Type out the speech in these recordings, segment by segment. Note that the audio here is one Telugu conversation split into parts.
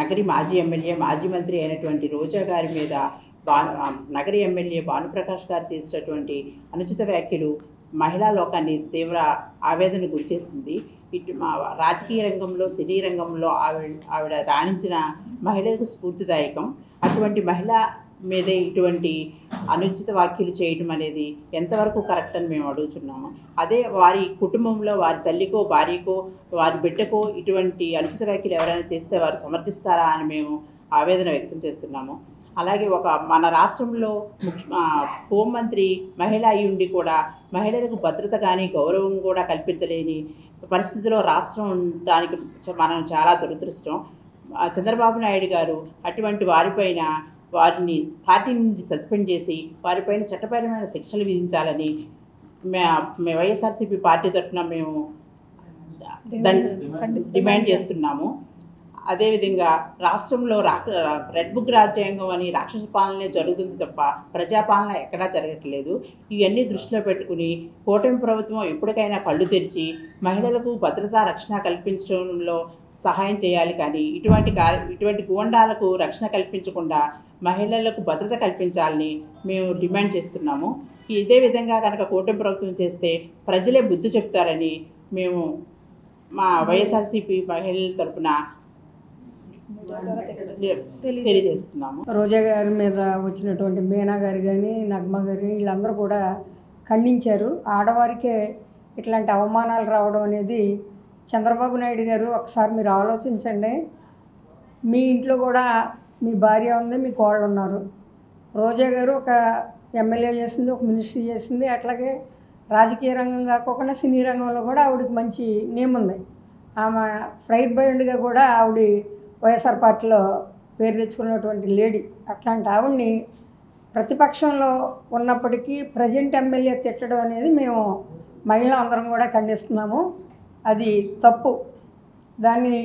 నగరి మాజీ ఎమ్మెల్యే మాజీ మంత్రి అయినటువంటి రోజా గారి మీద నగరి ఎమ్మెల్యే భానుప్రకాష్ గారు చేసినటువంటి అనుచిత వ్యాఖ్యలు మహిళా లోకాన్ని తీవ్ర ఆవేదన గురిచేస్తుంది. ఇటు మా రాజకీయ రంగంలో సినీ రంగంలో ఆవిడ రాణించిన మహిళలకు స్ఫూర్తిదాయకం. అటువంటి మహిళ మీద ఇటువంటి అనుచిత వ్యాఖ్యలు చేయడం అనేది ఎంతవరకు కరెక్ట్ అని మేము అడుగుతున్నాము. అదే వారి కుటుంబంలో వారి తల్లికో భార్యకో వారి బిడ్డకో ఇటువంటి అనుచిత వ్యాఖ్యలు ఎవరైనా చేస్తే వారు సమర్థిస్తారా అని మేము ఆవేదన వ్యక్తం చేస్తున్నాము. అలాగే మన రాష్ట్రంలో హోంమంత్రి మహిళ అయి ఉండి కూడా మహిళలకు భద్రత కానీ గౌరవం కూడా కల్పించలేని పరిస్థితిలో రాష్ట్రం దానికి మనం చాలా దురదృష్టం. చంద్రబాబు నాయుడు గారు అటువంటి వారిపైన వారిని పార్టీ నుండి సస్పెండ్ చేసి వారిపైన చట్టపరమైన శిక్షలు విధించాలని వైఎస్ఆర్సీపీ పార్టీ తరఫున మేము డిమాండ్ చేస్తున్నాము. అదేవిధంగా రాష్ట్రంలో రెడ్ బుక్ రాజ్యాంగం అని రాక్షస పాలనే జరుగుతుంది తప్ప ప్రజాపాలన ఎక్కడా జరగట్లేదు. ఇవన్నీ దృష్టిలో పెట్టుకుని కూటమి ప్రభుత్వం ఎప్పటికైనా కళ్ళు తెరిచి మహిళలకు భద్రతా రక్షణ కల్పించడంలో సహాయం చేయాలి. కానీ ఇటువంటి గూండాలకు రక్షణ కల్పించకుండా మహిళలకు భద్రత కల్పించాలని మేము డిమాండ్ చేస్తున్నాము. ఇదే విధంగా కనుక కూటమి ప్రభుత్వం చేస్తే ప్రజలే బుద్ధి చెప్తారని మేము మా వైఎస్ఆర్సీపీ మహిళల తరఫున తెలియజేస్తున్నాము. రోజా గారి మీద వచ్చినటువంటి మీనా గారు కానీ నగ్మ గారు వీళ్ళందరూ కూడా ఖండించారు. ఆడవారికే ఇట్లాంటి అవమానాలు రావడం అనేది చంద్రబాబు నాయుడు గారు ఒకసారి మీరు ఆలోచించండి. మీ ఇంట్లో కూడా మీ భార్య ఉంది, మీ కోళ్ళు ఉన్నారు. రోజా గారు ఒక ఎమ్మెల్యే చేసింది, ఒక మినిస్ట్రీ చేసింది. అట్లాగే రాజకీయ రంగం కాకుండా సినీ రంగంలో కూడా ఆవిడకి మంచి నేమ్ ఉంది. ఆమె ఫ్రైడ్ బైండ్గా కూడా ఆవిడ వైఎస్ఆర్ పార్టీలో పేరు తెచ్చుకున్నటువంటి లేడీ. అట్లాంటి ఆవిడ్ని ప్రతిపక్షంలో ఉన్నప్పటికీ ప్రజెంట్ ఎమ్మెల్యే తిట్టడం అనేది మేము మహిళలు అందరం కూడా ఖండిస్తున్నాము. అది తప్పు. దాన్ని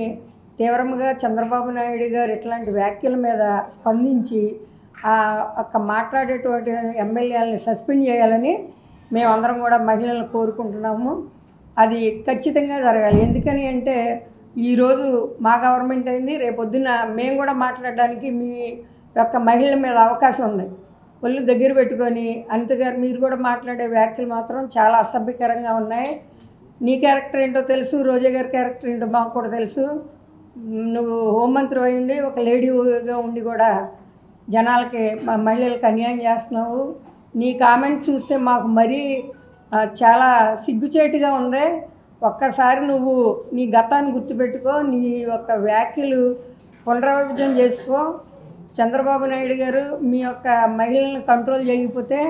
తీవ్రంగా చంద్రబాబు నాయుడు గారు ఇట్లాంటి వ్యాఖ్యల మీద స్పందించి మాట్లాడేటువంటి ఎమ్మెల్యేలని సస్పెండ్ చేయాలని మేమందరం కూడా మహిళలను కోరుకుంటున్నాము. అది ఖచ్చితంగా జరగాలి. ఎందుకని అంటే ఈరోజు మా గవర్నమెంట్ అయింది, రేపొద్దున మేము కూడా మాట్లాడడానికి మీ యొక్క మహిళల మీద అవకాశం ఉంది. ఒళ్ళు దగ్గర పెట్టుకొని అంతగారు మీరు కూడా మాట్లాడే వ్యాఖ్యలు మాత్రం చాలా అసభ్యకరంగా ఉన్నాయి. నీ క్యారెక్టర్ ఏంటో తెలుసు, రోజా గారి క్యారెక్టర్ ఏంటో మాకు కూడా తెలుసు. నువ్వు హోంమంత్రి అయ్యిండి ఒక లేడీగా ఉండి కూడా జనాలకి మహిళలకు అన్యాయం చేస్తున్నావు. నీ కామెంట్ చూస్తే మాకు మరీ చాలా సిగ్గుచేటుగా ఉంది. ఒక్కసారి నువ్వు నీ గతాన్ని గుర్తుపెట్టుకో, నీ యొక్క వ్యాఖ్యలు పునరావిజం చేసుకో. చంద్రబాబు నాయుడు గారు మీ యొక్క మహిళలను కంట్రోల్ చేయకపోతే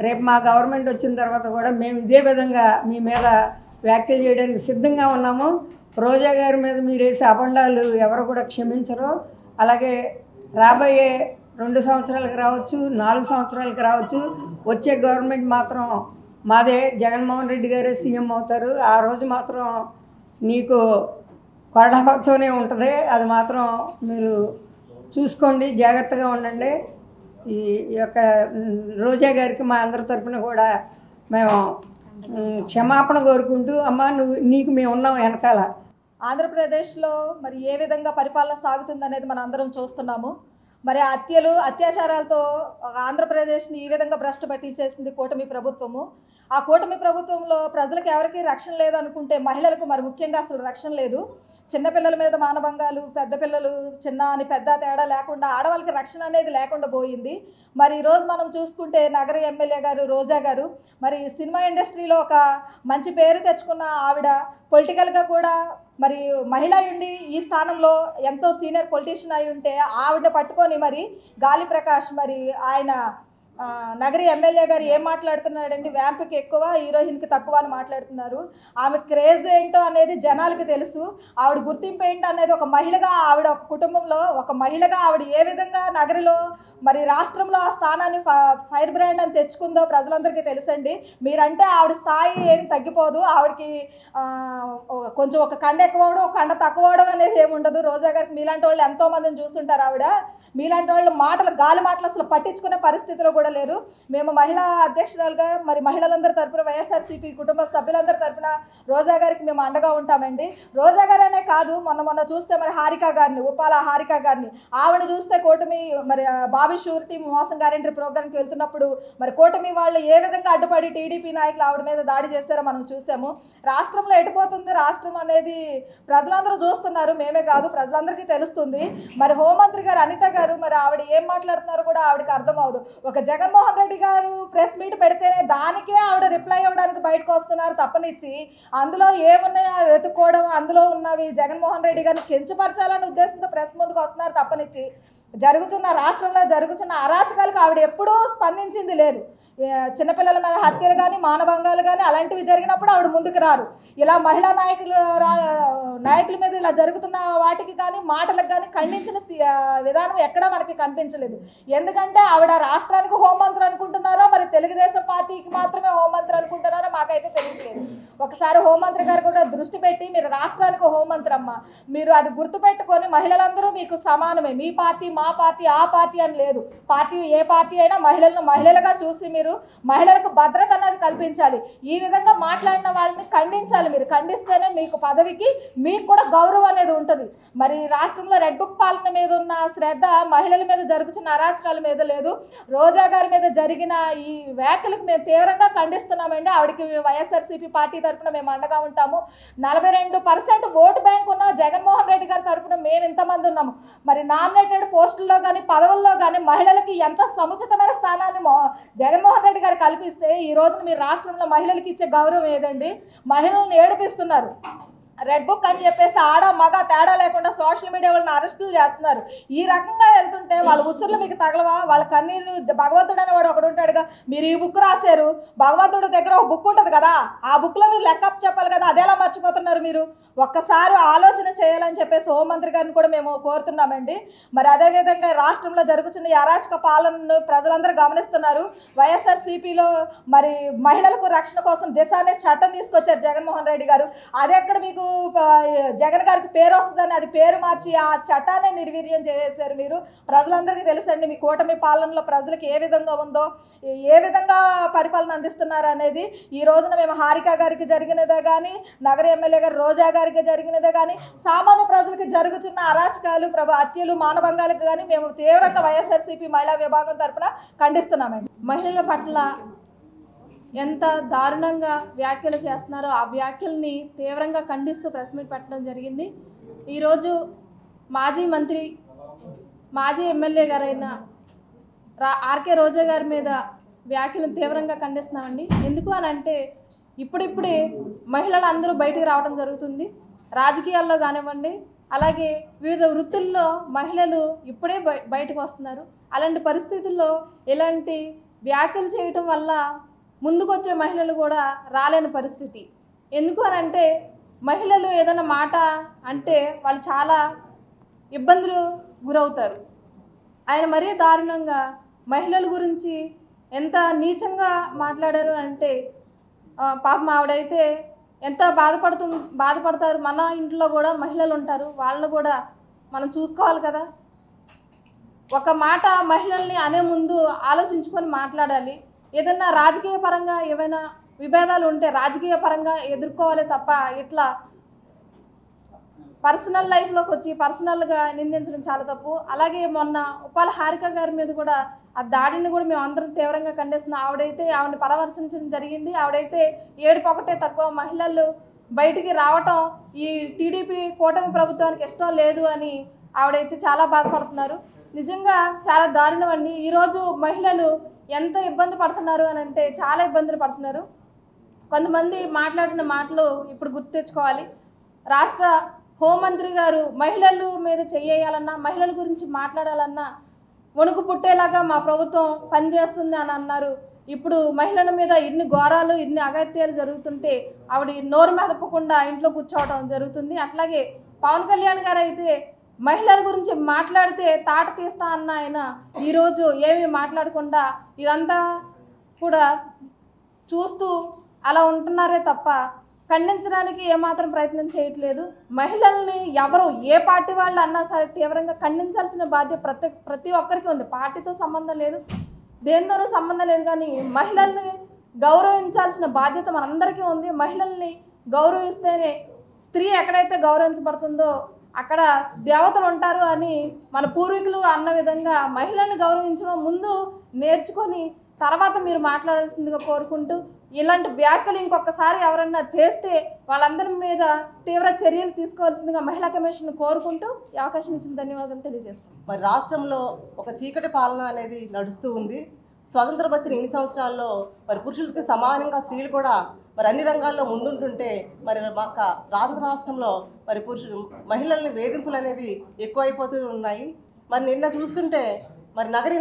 రేపు మా గవర్నమెంట్ వచ్చిన తర్వాత కూడా మేము ఇదే విధంగా మీ మీద వ్యాఖ్యలు చేయడానికి సిద్ధంగా ఉన్నాము. రోజా గారి మీద మీరు వేసే అబండాలు ఎవరు కూడా క్షమించరు. అలాగే రాబోయే 2 సంవత్సరాలకు రావచ్చు, 4 సంవత్సరాలకు రావచ్చు, వచ్చే గవర్నమెంట్ మాత్రం మాదే, జగన్మోహన్ రెడ్డి గారే సీఎం అవుతారు. ఆ రోజు మాత్రం నీకు కొరడాతోనే ఉంటుంది. అది మాత్రం మీరు చూసుకోండి, జాగ్రత్తగా ఉండండి. ఈ యొక్క రోజా గారికి మా అందరి తరఫున కూడా మేము క్షమాపణ కోరుకుంటూ, అమ్మ నీకు మేము ఉన్నాం వెనకాల. ఆంధ్రప్రదేశ్లో మరి ఏ విధంగా పరిపాలన సాగుతుందనేది మనం అందరం చూస్తున్నాము. మరి అత్యాచారాలతో ఆంధ్రప్రదేశ్ని ఈ విధంగా భ్రష్టు పట్టించేసింది కూటమి ప్రభుత్వము. ఆ కూటమి ప్రభుత్వంలో ప్రజలకు ఎవరికి రక్షణ లేదనుకుంటే మహిళలకు మరి ముఖ్యంగా అసలు రక్షణ లేదు. చిన్నపిల్లల మీద మానభంగాలు, పెద్ద పిల్లలు చిన్న అని పెద్ద తేడా లేకుండా ఆడవాళ్ళకి రక్షణ అనేది లేకుండా పోయింది. మరి ఈరోజు మనం చూసుకుంటే నగర ఎమ్మెల్యే గారు రోజా గారు మరి సినిమా ఇండస్ట్రీలో ఒక మంచి పేరు తెచ్చుకున్న ఆవిడ పొలిటికల్గా కూడా మరి మహిళ ఉండి ఈ స్థానంలో ఎంతో సీనియర్ పొలిటీషియన్ అయి ఉంటే ఆవిడ పట్టుకొని మరి గాలి ప్రకాష్ మరి ఆయన నగరి ఎమ్మెల్యే గారు ఏం మాట్లాడుతున్నాడండి, వ్యాంప్కి ఎక్కువ హీరోయిన్కి తక్కువ అని మాట్లాడుతున్నారు. ఆమె క్రేజ్ ఏంటో అనేది జనాలకి తెలుసు. ఆవిడ గుర్తింపు ఏంటో అనేది ఒక మహిళగా ఆవిడ ఒక కుటుంబంలో ఒక మహిళగా ఆవిడ ఏ విధంగా నగరిలో మరి రాష్ట్రంలో ఆ స్థానాన్ని ఫైర్ బ్రాండ్ అని తెచ్చుకుందో ప్రజలందరికీ తెలుసండి. మీరంటే ఆవిడ స్థాయి ఏమి తగ్గిపోదు. ఆవిడకి కొంచెం ఒక కండ ఎక్కువ అవడం ఒక కండ తక్కువ అవడం అనేది ఏమి ఉండదు. రోజా గారికి మీలాంటి వాళ్ళు ఎంతోమందిని చూస్తుంటారు. ఆవిడ మీలాంటి వాళ్ళు గాలి మాటలు అసలు పట్టించుకునే పరిస్థితిలో కూడా కూడా లేరు. మేము మహిళా అధ్యక్షురాలుగా మరి మహిళలందరి తరపున వైఎస్ఆర్సీపీ కుటుంబ సభ్యులందరి తరపున రోజా గారికి మేము అండగా ఉంటామండి. రోజా గారు అనే కాదు, మొన్న చూస్తే మరి హారిక గారిని, ఉపాల హారిక గారిని, ఆవిడ చూస్తే కూటమి మరి బాబీ షూరిటీ మోసం గ్యారెంటీ ప్రోగ్రామ్కి వెళ్తున్నప్పుడు మరి కూటమి వాళ్ళు ఏ విధంగా అడ్డుపడి టీడీపీ నాయకులు ఆవిడ మీద దాడి చేశారో మనం చూసాము. రాష్ట్రంలో ఎటుపోతుంది రాష్ట్రం అనేది ప్రజలందరూ చూస్తున్నారు, మేమే కాదు ప్రజలందరికీ తెలుస్తుంది. మరి హోంమంత్రి గారు అనిత గారు మరి ఆవిడ ఏం మాట్లాడుతున్నారో కూడా ఆవిడకి అర్థమవుదు. ఒక జగన్మోహన్ రెడ్డి గారు ప్రెస్ మీట్ పెడితేనే దానికే ఆవిడ రిప్లై ఇవ్వడానికి బయటకు వస్తున్నారు తప్పనిచ్చి అందులో ఏమున్నాయో వెతుక్కోవడం, అందులో ఉన్నవి జగన్మోహన్ రెడ్డి గారిని కించపరచాలనే ఉద్దేశంతో ప్రెస్ ముందుకు వస్తున్నారు తప్పనిచ్చి రాష్ట్రంలో జరుగుతున్న అరాచకాలకు ఆవిడ ఎప్పుడూ స్పందించింది లేదు. చిన్నపిల్లల మీద హత్యలు కానీ మానభంగాలు కానీ అలాంటివి జరిగినప్పుడు ఆవిడ ముందుకు రారు. ఇలా మహిళా నాయకుల మీద ఇలా జరుగుతున్న వాటికి కానీ మాటలకు కానీ ఖండించిన విధానం ఎక్కడా మనకి కనిపించలేదు. ఎందుకంటే ఆవిడ రాష్ట్రానికి హోంమంత్రి అనుకుంటున్నారో మరి తెలుగుదేశం పార్టీకి మాత్రమే హోంమంత్రి అనుకుంటున్నారో మాకైతే తెలియట్లేదు. ఒకసారి హోంమంత్రి గారు కూడా దృష్టి పెట్టి మీరు రాష్ట్రానికి హోంమంత్రి అమ్మ, మీరు అది గుర్తుపెట్టుకొని మహిళలందరూ మీకు సమానమే, మీ పార్టీ మా పార్టీ ఆ పార్టీ అని లేదు. పార్టీ ఏ పార్టీ అయినా మహిళలను మహిళలుగా చూసి మీరు మహిళలకు భద్రత అనేది కల్పించాలి. ఈ విధంగా మాట్లాడిన వాళ్ళని ఖండించాలి. మీరు ఖండిస్తేనే మీకు పదవికి మీకు కూడా గౌరవం అనేది ఉంటుంది. మరి రాష్ట్రంలో రెడ్ బుక్ పాలన మీద ఉన్న శ్రద్ధ మహిళల మీద జరుగుతున్న అరాచకాల మీద లేదు. రోజా గారి మీద జరిగిన ఈ వ్యాఖ్యలకు మేము తీవ్రంగా ఖండిస్తున్నామండి. ఆవిడకి వైఎస్ఆర్సీపీ పార్టీ తరఫున మేము అండగా ఉంటాము. 42% ఓటు బ్యాంక్ ఉన్న జగన్మోహన్ రెడ్డి గారి తరఫున మేము ఇంతమంది ఉన్నాము. మరి నామినేటెడ్ పోస్టుల్లో కానీ పదవుల్లో కానీ మహిళలకి ఎంత సముచితమైన స్థానాన్ని జగన్మోహన్ రెడ్డి గారు కల్పిస్తే ఈ రోజున మీరు రాష్ట్రంలో మహిళలకి ఇచ్చే గౌరవం ఏదండి? మహిళలను ఏడిపిస్తున్నారు. రెడ్ బుక్ అని చెప్పేసి ఆడ మగ తేడా లేకుండా సోషల్ మీడియా వాళ్ళని అరెస్టులు చేస్తున్నారు. ఈ రకంగా వెళ్తుంటే వాళ్ళ ఉసుర్లు మీకు తగలవా? వాళ్ళ కన్నీళ్ళు భగవంతుడు అనేవాడు ఒకడు ఉంటాడుగా, మీరు ఈ బుక్ రాశారు, భగవంతుడి దగ్గర ఒక బుక్ ఉంటుంది కదా, ఆ బుక్లో మీరు లెక్కప్ చెప్పాలి కదా, అదేలా మర్చిపోతున్నారు మీరు? ఒక్కసారి ఆలోచన చేయాలని చెప్పేసి హోంమంత్రి గారిని కూడా మేము కోరుతున్నామండి. మరి అదేవిధంగా రాష్ట్రంలో జరుగుతున్న ఈ అరాచక పాలనను ప్రజలందరూ గమనిస్తున్నారు. వైఎస్ఆర్సీపీలో మరి మహిళలకు రక్షణ కోసం దిశ అనే చట్టం తీసుకొచ్చారు జగన్మోహన్ రెడ్డి గారు. అది ఎక్కడ మీకు జగన్ గారికి పేరు వస్తుందని అది పేరు మార్చి ఆ చట్టాన్ని నిర్వీర్యం చేసేసారు మీరు. ప్రజలందరికీ తెలుసండి మీ కూటమి పాలనలో ప్రజలకు ఏ విధంగా ఉందో, ఏ విధంగా పరిపాలన అందిస్తున్నారు అనేది. ఈ రోజున మేము హారిక గారికి జరిగినదే కానీ, నగర ఎమ్మెల్యే గారు రోజా గారికి జరిగినదే కానీ, సామాన్య ప్రజలకు జరుగుతున్న అరాచకాలు, హత్యలు, మానభంగాలకు కానీ మేము తీవ్రంగా వైఎస్ఆర్సీపీ మహిళా విభాగం తరఫున ఖండిస్తున్నామండి. మహిళల పట్ల ఎంత దారుణంగా వ్యాఖ్యలు చేస్తున్నారో ఆ వ్యాఖ్యల్ని తీవ్రంగా ఖండిస్తూ ప్రెస్ మీట్ పెట్టడం జరిగింది. ఈరోజు మాజీ ఎమ్మెల్యే గారైన ఆర్కే రోజా గారి మీద వ్యాఖ్యలను తీవ్రంగా ఖండిస్తున్నామండి. ఎందుకు అని అంటే ఇప్పుడిప్పుడే మహిళలు అందరూ బయటికి రావడం జరుగుతుంది. రాజకీయాల్లో కానివ్వండి, అలాగే వివిధ వృత్తుల్లో మహిళలు ఇప్పుడే బయటకు వస్తున్నారు. అలాంటి పరిస్థితుల్లో ఇలాంటి వ్యాఖ్యలు చేయటం వల్ల ముందుకొచ్చే మహిళలు కూడా రాలేని పరిస్థితి. ఎందుకు అని అంటే మహిళలు ఏదైనా మాట అంటే వాళ్ళు చాలా ఇబ్బందులు గురవుతారు. ఆయన మరీ దారుణంగా మహిళల గురించి ఎంత నీచంగా మాట్లాడారు అంటే పాపం ఆవిడైతే ఎంత బాధపడతారు. మన ఇంట్లో కూడా మహిళలు ఉంటారు, వాళ్ళని కూడా మనం చూసుకోవాలి కదా. ఒక మాట మహిళల్ని అనే ముందు ఆలోచించుకొని మాట్లాడాలి. ఏదన్నా రాజకీయ పరంగా ఏమైనా విభేదాలు ఉంటే రాజకీయ పరంగా ఎదుర్కోవాలి తప్ప ఇట్లా పర్సనల్ లైఫ్లోకి వచ్చి పర్సనల్గా నిందించడం చాలా తప్పు. అలాగే మొన్న ఉపాల హారిక గారి మీద కూడా ఆ దాడిని కూడా మేము అందరం తీవ్రంగా ఖండిస్తున్నాం. ఆవిడని పరామర్శించడం జరిగింది. ఆవిడైతే ఏడుపు ఒకటే తక్కువ. మహిళలు బయటికి రావటం ఈ టీడీపీ కూటమి ప్రభుత్వానికి ఇష్టం లేదు అని ఆవిడైతే చాలా బాధపడుతున్నారు. నిజంగా చాలా దారుణం అండి. ఈరోజు మహిళలు ఎంత ఇబ్బంది పడుతున్నారు అని అంటే చాలా ఇబ్బందులు పడుతున్నారు. కొంతమంది మాట్లాడిన మాటలు ఇప్పుడు గుర్తు తెచ్చుకోవాలి. రాష్ట్ర హోంమంత్రి గారు మహిళల మీద చెయ్యాలన్నా, మహిళల గురించి మాట్లాడాలన్నా వణుకు పుట్టేలాగా మా ప్రభుత్వం పనిచేస్తుంది అని అన్నారు. ఇప్పుడు మహిళల మీద ఇన్ని ఘోరాలు, ఇన్ని అగత్యాలు జరుగుతుంటే ఆవిడ నోరు మెదపకుండా ఇంట్లో కూర్చోవడం జరుగుతుంది. అట్లాగే పవన్ కళ్యాణ్ గారు అయితే మహిళల గురించి మాట్లాడితే తాట తీస్తా అన్న ఆయన ఈరోజు ఏమీ మాట్లాడకుండా ఇదంతా కూడా చూస్తూ అలా ఉంటున్నారే తప్ప ఖండించడానికి ఏమాత్రం ప్రయత్నం చేయట్లేదు. మహిళల్ని ఎవరు ఏ పార్టీ వాళ్ళు అన్నా సరే తీవ్రంగా ఖండించాల్సిన బాధ్యత ప్రతి ఒక్కరికి ఉంది. పార్టీతో సంబంధం లేదు. దేనితోనూ సంబంధం లేదు, కానీ మహిళల్ని గౌరవించాల్సిన బాధ్యత మనందరికీ ఉంది. మహిళల్ని గౌరవిస్తేనే స్త్రీ ఎక్కడైతే గౌరవించబడుతుందో అక్కడ దేవతలు ఉంటారు అని మన పూర్వీకులు అన్న విధంగా మహిళల్ని గౌరవించడం ముందు నేర్చుకొని తర్వాత మీరు మాట్లాడాల్సిందిగా కోరుకుంటూ, ఇలాంటి వ్యాఖ్యలు ఇంకొకసారి ఎవరన్నా చేస్తే వాళ్ళందరి మీద తీవ్ర చర్యలు తీసుకోవాల్సిందిగా మహిళా కమిషన్ కోరుకుంటూ ఈ అవకాశం ఇచ్చిన ధన్యవాదాలు తెలియజేస్తాం. మరి రాష్ట్రంలో ఒక చీకటి పాలన అనేది నడుస్తూ ఉంది. స్వతంత్రం వచ్చిన ఇన్ని సంవత్సరాల్లో మరి పురుషులకి సమానంగా స్త్రీలు కూడా మరి అన్ని రంగాల్లో ముందుంటుంటే మరి మాకు ఆంధ్ర రాష్ట్రంలో మరి మహిళల్ని వేధింపులు అనేది ఎక్కువైపోతూ ఉన్నాయి. మరి నిన్న చూస్తుంటే మరి నగరి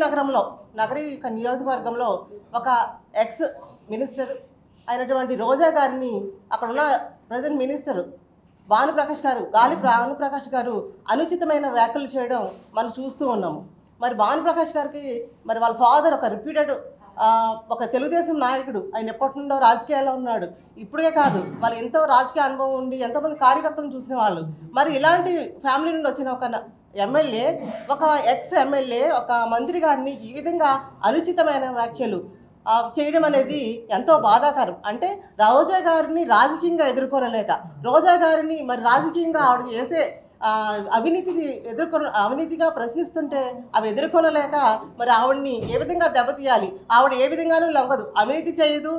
నియోజకవర్గంలో ఒక ఎక్స్ మినిస్టర్ అయినటువంటి రోజా గారిని అక్కడ ఉన్న ప్రజెంట్ మినిస్టర్ గాలి భానుప్రకాష్ గారు అనుచితమైన వ్యాఖ్యలు చేయడం మనం చూస్తూ ఉన్నాము. మరి భానుప్రకాష్ గారికి మరి వాళ్ళ ఫాదర్ ఒక రిపీటెడ్ ఒక తెలుగుదేశం నాయకుడు, ఆయన ఎప్పటి నుండో రాజకీయాల్లో ఉన్నాడు. ఇప్పుడే కాదు, వాళ్ళు ఎంతో రాజకీయ అనుభవం ఉండి ఎంతోమంది కార్యకర్తలను చూసిన వాళ్ళు. మరి ఇలాంటి ఫ్యామిలీ నుండి వచ్చిన ఒక ఎమ్మెల్యే, ఒక ఎక్స్ ఎమ్మెల్యే, ఒక మంత్రి గారిని ఈ విధంగా అనుచితమైన వ్యాఖ్యలు చేయడం అనేది ఎంతో బాధాకరం. అంటే రోజా గారిని రాజకీయంగా ఎదుర్కోనలేక, రోజా గారిని మరి రాజకీయంగా ఆవిడ చేసే అవినీతిగా ప్రశ్నిస్తుంటే అవి ఎదుర్కొనలేక మరి ఆవిడని ఏ విధంగా దెబ్బతీయాలి, ఆవిడ ఏ విధంగానూ లొంగదు, అవినీతి చేయదు,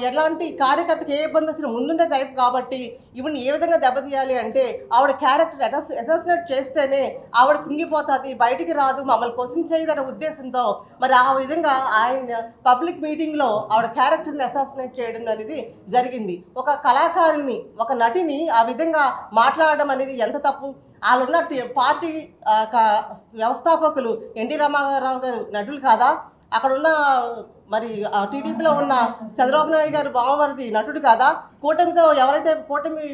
ఎలాంటి కార్యకర్తకి ఏ ఇబ్బంది వచ్చినా ముందుండే టైప్ కాబట్టి ఇవన్నీ ఏ విధంగా దెబ్బతీయాలి అంటే ఆవిడ క్యారెక్టర్ అసోసియేట్ చేస్తేనే ఆవిడ కుంగిపోతుంది, బయటికి రాదు, మమ్మల్ని క్వశ్చన్ చేయదనే ఉద్దేశంతో మరి ఆ విధంగా ఆయన పబ్లిక్ మీటింగ్లో ఆవిడ క్యారెక్టర్ని అసాసినేట్ చేయడం అనేది జరిగింది. ఒక కళాకారుని, ఒక నటిని ఆ విధంగా మాట్లాడడం అనేది ఎంత తప్పు. వాళ్ళున్న పార్టీ వ్యవస్థాపకులు ఎన్టీ రామారావు గారు నటులు కాదా? అక్కడున్న మరి టీడీపీలో ఉన్న చంద్రబాబు నాయుడు గారు బావమరిది నటుడు కాదా? కూటమితో ఎవరైతే కూటమి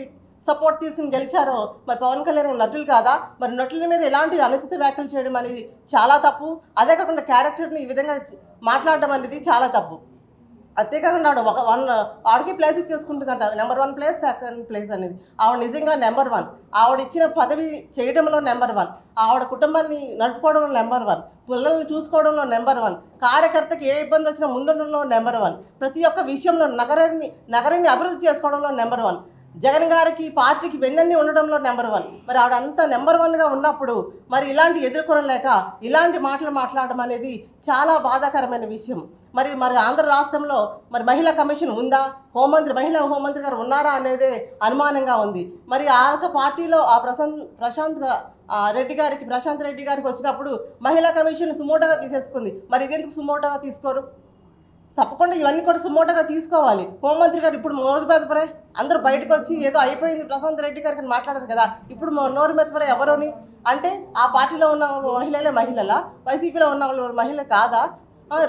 సపోర్ట్ తీసుకుని గెలిచారో మరి పవన్ కళ్యాణ్ నటులు కాదా? మరి నటుల మీద ఎలాంటి అనుచిత వ్యాఖ్యలు చేయడం అనేది చాలా తప్పు. అదే కాకుండా క్యారెక్టర్ని ఈ విధంగా మాట్లాడడం అనేది చాలా తప్పు. అంతేకాకుండా ఆవిడకి ప్లేస్ ఇచ్చేసుకుంటుందంట, నెంబర్ 1 ప్లేస్, సెకండ్ ప్లేస్ అనేది. ఆవిడ నిజంగా నెంబర్ 1. ఆవిడ ఇచ్చిన పదవి చేయడంలో నెంబర్ 1, ఆవిడ కుటుంబాన్ని నడుపుకోవడంలో నెంబర్ 1, పిల్లల్ని చూసుకోవడంలో నెంబర్ 1, కార్యకర్తకి ఏ ఇబ్బంది వచ్చినా ముందుండడంలో నెంబర్ 1, ప్రతి ఒక్క విషయంలో నగరాన్ని అభివృద్ధి చేసుకోవడంలో నెంబర్ 1, జగన్ గారికి పార్టీకి వెన్నన్ని ఉండడంలో నెంబర్ 1. మరి ఆవిడ అంతా నెంబర్ 1గా ఉన్నప్పుడు మరి ఇలాంటి ఎదుర్కొనలేక ఇలాంటి మాటలు మాట్లాడడం అనేది చాలా బాధాకరమైన విషయం. మరి ఆంధ్ర రాష్ట్రంలో మరి మహిళా కమిషన్ ఉందా? మహిళా హోంమంత్రి గారు ఉన్నారా అనేదే అనుమానంగా ఉంది. మరి ఆ పార్టీలో ఆ ప్రశాంత్ రెడ్డి గారికి వచ్చినప్పుడు మహిళా కమిషన్ సుమోటోగా తీసేసుకుంది. మరి ఇదెందుకు సుమోటోగా తీసుకోరు? తప్పకుండా ఇవన్నీ కూడా సుమోటోగా తీసుకోవాలి. హోంమంత్రి గారు ఇప్పుడు నోరు మెదపరే, అందరూ బయటకు వచ్చి ఏదో అయిపోయింది ప్రశాంత్ రెడ్డి గారికి మాట్లాడారు కదా, ఇప్పుడు నోరు మెదపరే ఎవరోని అంటే ఆ పార్టీలో ఉన్న మహిళలా, వైసీపీలో ఉన్న మహిళ కాదా?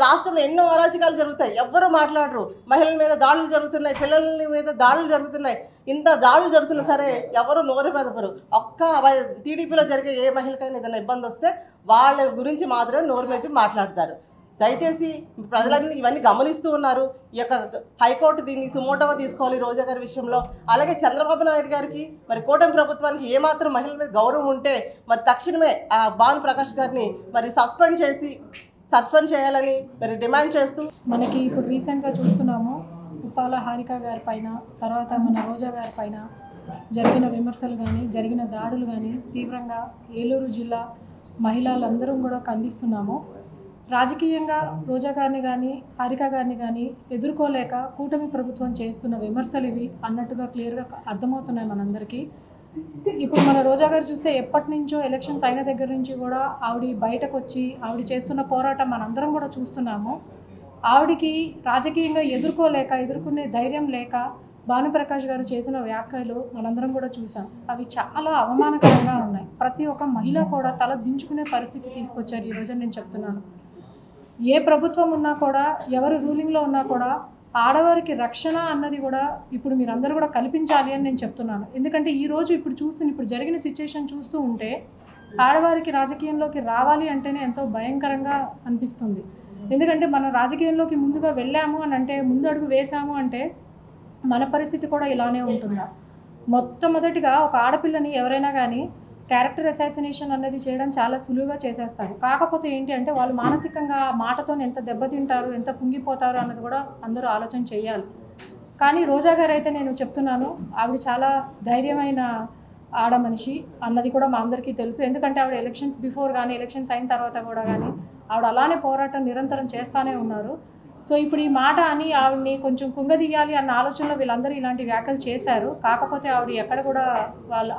రాష్ట్రంలో ఎన్నో అరాచకాలు జరుగుతాయి, ఎవ్వరూ మాట్లాడరు. మహిళల మీద దాడులు జరుగుతున్నాయి, పిల్లల మీద దాడులు జరుగుతున్నాయి. ఇంత దాడులు జరుగుతున్నా సరే ఎవరు నోరు మెదపరు. ఒక్క టీడీపీలో జరిగే ఏ మహిళకైనా ఏదైనా ఇబ్బంది వస్తే వాళ్ళ గురించి మాత్రమే నోరు మెదపి మాట్లాడతారు. దయచేసి ప్రజలన్నీ ఇవన్నీ గమనిస్తూ ఉన్నారు. ఈ యొక్క హైకోర్టు దీన్ని సుమోటోగా తీసుకోవాలి రోజా గారి విషయంలో. అలాగే చంద్రబాబు నాయుడు గారికి మరి కూటమి ప్రభుత్వానికి ఏమాత్రం మహిళల మీద గౌరవం ఉంటే మరి తక్షణమే ఆ భానుప్రకాష్ గారిని మరి సస్పెండ్ చేయాలని మరి డిమాండ్ చేస్తూ, మనకి ఇప్పుడు రీసెంట్గా చూస్తున్నాము ఉప్పాల హారిక గారి పైన, తర్వాత మన రోజా గారి పైన జరిగిన విమర్శలు కానీ జరిగిన దాడులు కానీ తీవ్రంగా ఏలూరు జిల్లా మహిళలందరం కూడా ఖండిస్తున్నాము. రాజకీయంగా రోజా గారిని కానీ హారిక గారిని కానీ ఎదుర్కోలేక కూటమి ప్రభుత్వం చేస్తున్న విమర్శలు ఇవి అన్నట్టుగా క్లియర్గా అర్థమవుతున్నాయి మనందరికీ. ఇప్పుడు మన రోజా గారు చూస్తే ఎప్పటి నుంచో ఎలక్షన్స్ అయిన దగ్గర నుంచి కూడా ఆవిడ బయటకు వచ్చి ఆవిడ చేస్తున్న పోరాటం మనందరం కూడా చూస్తున్నాము. ఆవిడికి రాజకీయంగా ఎదుర్కొనే ధైర్యం లేక భానుప్రకాష్ గారు చేసిన వ్యాఖ్యలు మనందరం కూడా చూసాం. అవి చాలా అవమానకరంగా ఉన్నాయి. ప్రతి ఒక్క మహిళ కూడా తల దించుకునే పరిస్థితి తీసుకొచ్చారు ఈరోజు. నేను చెప్తున్నాను, ఏ ప్రభుత్వం ఉన్నా కూడా, ఎవరు రూలింగ్లో ఉన్నా కూడా ఆడవారికి రక్షణ అన్నది కూడా ఇప్పుడు మీరందరూ కూడా కల్పించాలి అని నేను చెప్తున్నాను. ఎందుకంటే ఈరోజు ఇప్పుడు జరిగిన సిచ్యుయేషన్ చూస్తూ ఉంటే ఆడవారికి రాజకీయంలోకి రావాలి అంటేనే ఎంతో భయంకరంగా అనిపిస్తుంది. ఎందుకంటే మనం రాజకీయంలోకి ముందుగా వెళ్ళాము అని అంటే, ముందు అడుగు వేసాము అంటే మన పరిస్థితి కూడా ఇలానే ఉంటుందా? మొట్టమొదటిగా ఒక ఆడపిల్లని ఎవరైనా కానీ క్యారెక్టర్ అసాసినేషన్ అనేది చేయడం చాలా సులువుగా చేసేస్తారు. కాకపోతే ఏంటి అంటే వాళ్ళు మానసికంగా మాటతో ఎంత దెబ్బతింటారు, ఎంత కుంగిపోతారు అన్నది కూడా అందరూ ఆలోచన చేయాలి. కానీ రోజా గారు అయితే నేను చెప్తున్నాను, ఆవిడ చాలా ధైర్యమైన ఆడ మనిషి అన్నది కూడా మా అందరికీ తెలుసు. ఎందుకంటే ఆవిడ ఎలక్షన్స్ బిఫోర్ కానీ ఎలక్షన్స్ అయిన తర్వాత కూడా కానీ ఆవిడ అలానే పోరాటం నిరంతరం చేస్తూనే ఉన్నారు. సో ఇప్పుడు ఈ మాట అని ఆవిడని కొంచెం కుంగదీయాలి అన్న ఆలోచనలో వీళ్ళందరూ ఇలాంటి వ్యాఖ్యలు చేశారు. కాకపోతే ఆవిడ ఎక్కడ కూడా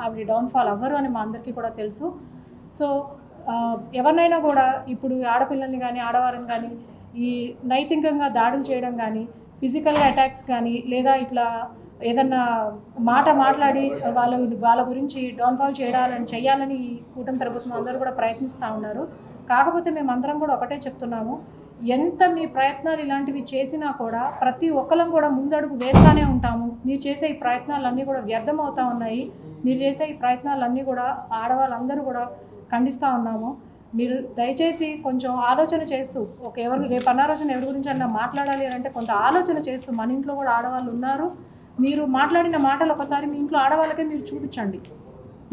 ఆవిడ డౌన్ఫాల్ అవ్వరు అని మా అందరికీ కూడా తెలుసు. సో ఎవరినైనా కూడా ఇప్పుడు ఆడపిల్లల్ని కానీ ఆడవారిని కానీ ఈ నైతికంగా దాడులు చేయడం కానీ, ఫిజికల్గా అటాక్స్ కానీ, లేదా ఇట్లా ఏదన్నా మాట మాట్లాడి వాళ్ళ గురించి డౌన్ఫాల్ చేయాలని ఈ కూటమి ప్రభుత్వం అందరూ కూడా ప్రయత్నిస్తూ ఉన్నారు. కాకపోతే మేమందరం కూడా ఒకటే చెప్తున్నాము, ఎంత మీ ప్రయత్నాలు ఇలాంటివి చేసినా కూడా ప్రతి ఒక్కరం కూడా ముందడుగు వేస్తూనే ఉంటాము. మీరు చేసే ఈ ప్రయత్నాలన్నీ కూడా వ్యర్థమవుతూ ఉన్నాయి. మీరు చేసే ఈ ప్రయత్నాలన్నీ కూడా ఆడవాళ్ళందరూ కూడా ఖండిస్తూ ఉన్నాము. మీరు దయచేసి కొంచెం ఆలోచన చేస్తూ రేపు అనాలోచన ఎవరి గురించి అన్నా మాట్లాడాలి అంటే కొంత ఆలోచన చేస్తూ, మన ఇంట్లో కూడా ఆడవాళ్ళు ఉన్నారు, మీరు మాట్లాడిన మాటలు ఒకసారి మీ ఇంట్లో ఆడవాళ్ళకే మీరు చూపించండి.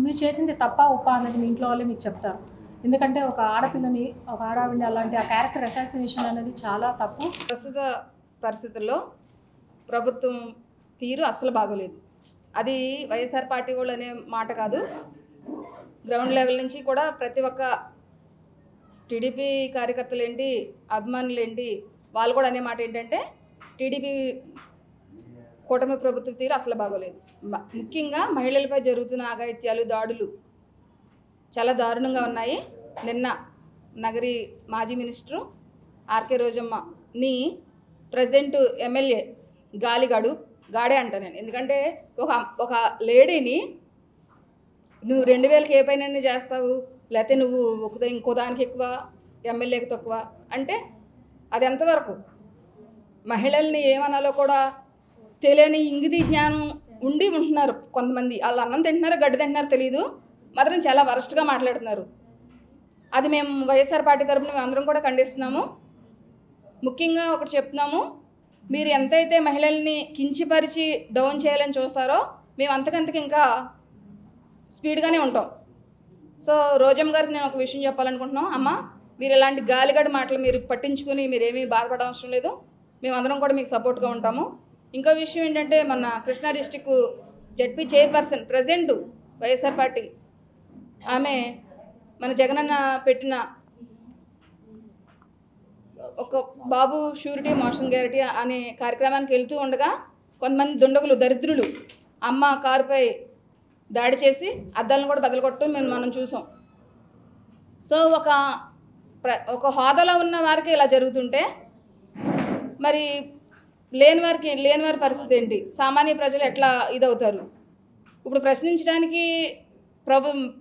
మీరు చేసింది తప్ప ఒప్ప అనేది మీ ఇంట్లో వాళ్ళే మీకు చెప్తారు. ఎందుకంటే ఒక ఆడపిల్లని, ఒక ఆడవిని అలాంటి ఆ క్యారెక్టర్ అసాసినేషన్ అనేది చాలా తప్పు. ప్రస్తుత పరిస్థితుల్లో ప్రభుత్వం తీరు అస్సలు బాగోలేదు. అది వైఎస్ఆర్ పార్టీ వాళ్ళు అనే మాట కాదు, గ్రౌండ్ లెవెల్ నుంచి కూడా ప్రతి ఒక్క టీడీపీ కార్యకర్తలు ఏంటి, అభిమానులు ఏంటి, వాళ్ళు కూడా అనే మాట ఏంటంటే టీడీపీ కూటమి ప్రభుత్వ తీరు అసలు బాగోలేదు. ముఖ్యంగా మహిళలపై జరుగుతున్న అఘాయిత్యాలు, దాడులు చాలా దారుణంగా ఉన్నాయి. నిన్న నగరి మాజీ మినిస్టరు ఆర్కే రోజమ్మని ప్రజెంట్ ఎమ్మెల్యే గాడే అంట నేను. ఎందుకంటే ఒక లేడీని నువ్వు 2000కి ఏ పైన చేస్తావు, లేకపోతే నువ్వు ఇంకో దానికి ఎక్కువ, ఎమ్మెల్యేకి తక్కువ అంటే అది ఎంతవరకు? మహిళల్ని ఏమనాలో కూడా తెలియని ఇంగితి జ్ఞానం ఉంటున్నారు కొంతమంది. వాళ్ళు అన్నం తింటున్నారో గడ్డి తింటున్నారో తెలియదు, మాత్రం చాలా వరస్ట్గా మాట్లాడుతున్నారు. అది మేము వైఎస్ఆర్ పార్టీ తరఫున మేము అందరం కూడా ఖండిస్తున్నాము. ముఖ్యంగా ఒకటి చెప్తున్నాము, మీరు ఎంతైతే మహిళల్ని కించిపరిచి డౌన్ చేయాలని చూస్తారో మేము అంతకంతకి ఇంకా స్పీడ్గానే ఉంటాం. సో రోజమ్మ గారికి నేను ఒక విషయం చెప్పాలనుకుంటున్నాం. అమ్మ, మీరు ఇలాంటి గాలిగడ్డ మాటలు మీరు పట్టించుకుని మీరేమీ బాధపడవసరం లేదు, మేమందరం కూడా మీకు సపోర్ట్గా ఉంటాము. ఇంకో విషయం ఏంటంటే, మన Krishna district ZP chairperson present YSR party ఆమె మన జగనన్న పెట్టిన ఒక బాబు షూరిటీ మోషన్ గ్యారెంటీ అనే కార్యక్రమానికి వెళ్తూ ఉండగా కొంతమంది దుండగులు, దరిద్రులు అమ్మ కారుపై దాడి చేసి అద్దాలను కూడా బదలగొట్టడం మనం చూసాం. సో ఒక హోదాలో ఉన్న వారికి ఇలా జరుగుతుంటే మరి లేని వారి పరిస్థితి ఏంటి? సామాన్య ప్రజలు ఎట్లా ఇదవుతారు? ఇప్పుడు ప్రశ్నించడానికి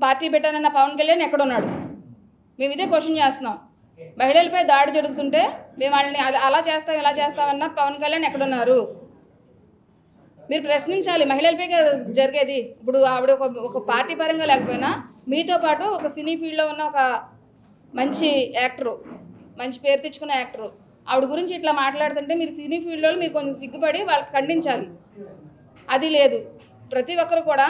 పార్టీ పెట్టానన్న పవన్ కళ్యాణ్ ఎక్కడున్నాడు? మేము ఇదే క్వశ్చన్ చేస్తున్నాం. మహిళలపై దాడి జరుగుతుంటే మేము వాళ్ళని అలా చేస్తాం ఇలా చేస్తామన్న పవన్ కళ్యాణ్ ఎక్కడున్నారు? మీరు ప్రశ్నించాలి. మహిళలపై జరిగేది. ఇప్పుడు ఆవిడ ఒక పార్టీ పరంగా లేకపోయినా మీతో పాటు ఒక సినీ ఫీల్డ్లో ఉన్న ఒక మంచి యాక్టరు, మంచి పేరు తెచ్చుకున్న యాక్టరు, ఆవిడ గురించి ఇట్లా మాట్లాడుతుంటే మీరు సినీ ఫీల్డ్లో మీరు కొంచెం సిగ్గుపడి వాళ్ళకి ఖండించాలి. అది లేదు. ప్రతి ఒక్కరు కూడా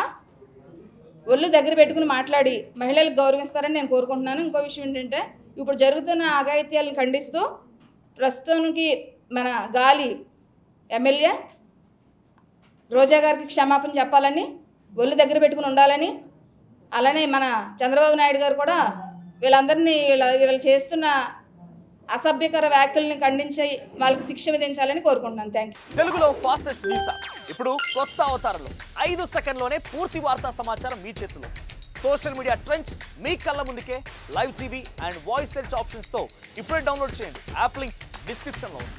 ఒళ్ళు దగ్గర పెట్టుకుని మాట్లాడి మహిళలకు గౌరవిస్తారని నేను కోరుకుంటున్నాను. ఇంకో విషయం ఏంటంటే, ఇప్పుడు జరుగుతున్న అఘాయిత్యాలను ఖండిస్తూ ప్రస్తుతానికి మన గాలి ఎమ్మెల్యే రోజా గారికి క్షమాపణ చెప్పాలని, ఒళ్ళు దగ్గర పెట్టుకుని ఉండాలని, అలానే మన చంద్రబాబు నాయుడు గారు కూడా వీళ్ళందరినీ వీళ్ళు చేస్తున్న అసభ్యకర వ్యాఖ్యల్ని ఖండించి వాళ్ళకి శిక్ష విధించాలని కోరుకుంటున్నాను. Thank you. తెలుగులో ఫాస్టెస్ట్ న్యూస్ ఇప్పుడు కొత్త అవతారంలో 5 సెకండ్లోనే పూర్తి వార్తా సమాచారం మీ చేతిలో. సోషల్ మీడియా ట్రెండ్స్ మీ కళ్ళ ముందుకే live TV and voice search ఆప్షన్స్తో ఇప్పుడే డౌన్లోడ్ చేయండి. యాప్ లింక్ డిస్క్రిప్షన్లో ఉంది.